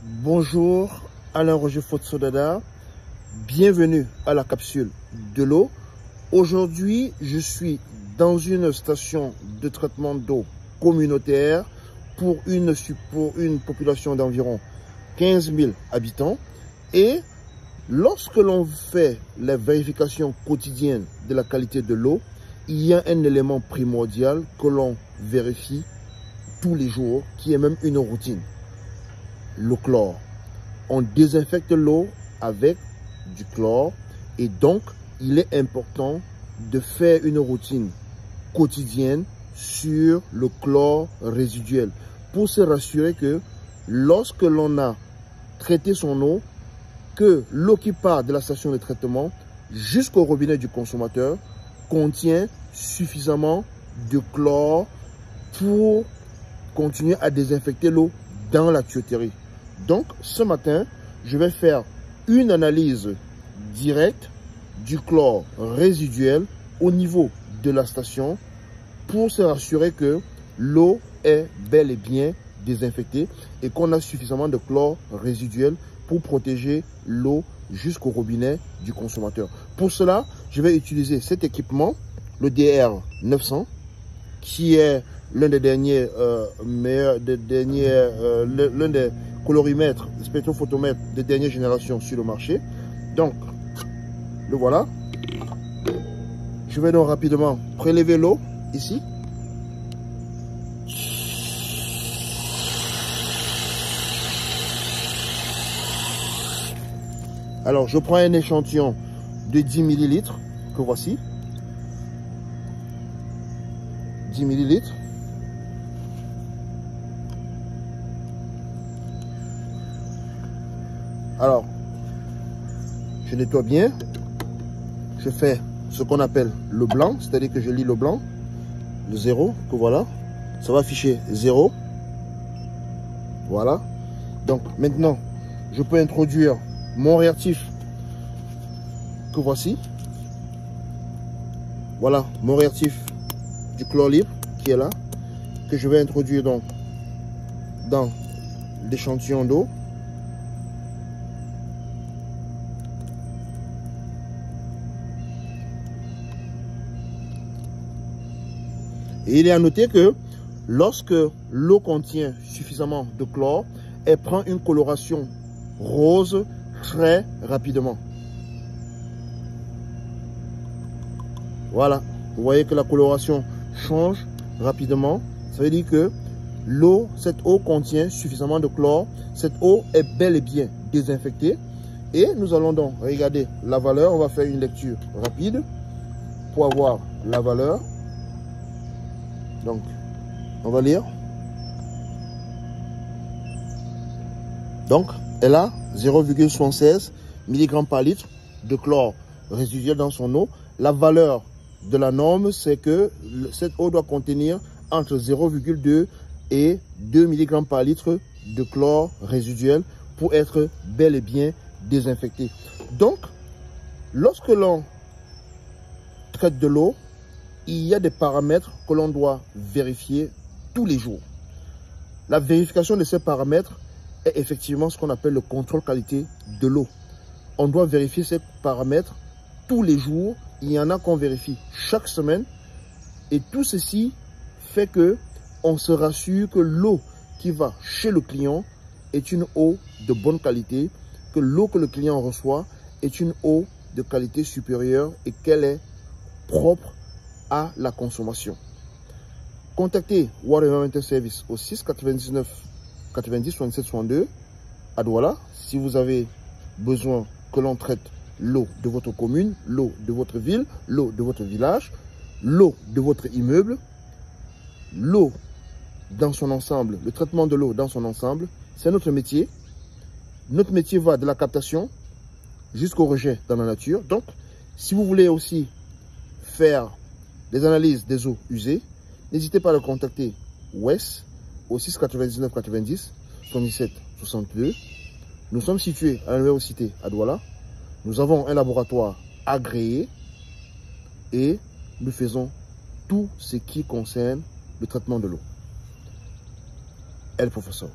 Bonjour, Alain Roger Fotsodada, bienvenue à la capsule de l'eau. Aujourd'hui, je suis dans une station de traitement d'eau communautaire pour une population d'environ 15 000 habitants. Et lorsque l'on fait la vérification quotidienne de la qualité de l'eau, il y a un élément primordial que l'on vérifie tous les jours, qui est même une routine. Le chlore. On désinfecte l'eau avec du chlore et donc il est important de faire une routine quotidienne sur le chlore résiduel pour se rassurer que lorsque l'on a traité son eau, que l'eau qui part de la station de traitement jusqu'au robinet du consommateur contient suffisamment de chlore pour continuer à désinfecter l'eau dans la tuyauterie. Donc, ce matin, je vais faire une analyse directe du chlore résiduel au niveau de la station pour se rassurer que l'eau est bel et bien désinfectée et qu'on a suffisamment de chlore résiduel pour protéger l'eau jusqu'au robinet du consommateur. Pour cela, je vais utiliser cet équipement, le DR900, qui est l'un des derniers l'un des colorimètres, spectrophotomètres de dernière génération sur le marché. Donc, le voilà. Je vais donc rapidement prélever l'eau ici. Alors, je prends un échantillon de 10 ml que voici. 10 ml. Alors, je nettoie bien. Je fais ce qu'on appelle le blanc, c'est-à-dire que je lis le blanc, le 0, que voilà. Ça va afficher 0. Voilà. Donc, maintenant, je peux introduire mon réactif que voici. Voilà, mon réactif du chlore libre qui est là, que je vais introduire donc dans l'échantillon d'eau. Et il est à noter que lorsque l'eau contient suffisamment de chlore, elle prend une coloration rose très rapidement. Voilà, vous voyez que la coloration change rapidement. Ça veut dire que l'eau, cette eau contient suffisamment de chlore. Cette eau est bel et bien désinfectée. Et nous allons donc regarder la valeur. On va faire une lecture rapide pour avoir la valeur. Donc, on va lire. Donc, elle a 0,76 mg par litre de chlore résiduel dans son eau. La valeur de la norme, c'est que cette eau doit contenir entre 0,2 et 2 mg par litre de chlore résiduel pour être bel et bien désinfectée. Donc, lorsque l'on traite de l'eau, il y a des paramètres que l'on doit vérifier tous les jours. La vérification de ces paramètres est effectivement ce qu'on appelle le contrôle qualité de l'eau. On doit vérifier ces paramètres tous les jours. Il y en a qu'on vérifie chaque semaine. Et tout ceci fait que on se rassure que l'eau qui va chez le client est une eau de bonne qualité, que l'eau que le client reçoit est une eau de qualité supérieure et qu'elle est propre à la consommation. Contactez Water Environmental Service au 6 99 90 67 62 à Douala si vous avez besoin que l'on traite l'eau de votre commune, l'eau de votre ville, l'eau de votre village, l'eau de votre immeuble, l'eau dans son ensemble, le traitement de l'eau dans son ensemble. C'est notre métier. Notre métier va de la captation jusqu'au rejet dans la nature. Donc, si vous voulez aussi faire des analyses des eaux usées, n'hésitez pas à le contacter West au 6 99 90 77 62. Nous sommes situés à l'université à Douala. Nous avons un laboratoire agréé et nous faisons tout ce qui concerne le traitement de l'eau. El Professeur.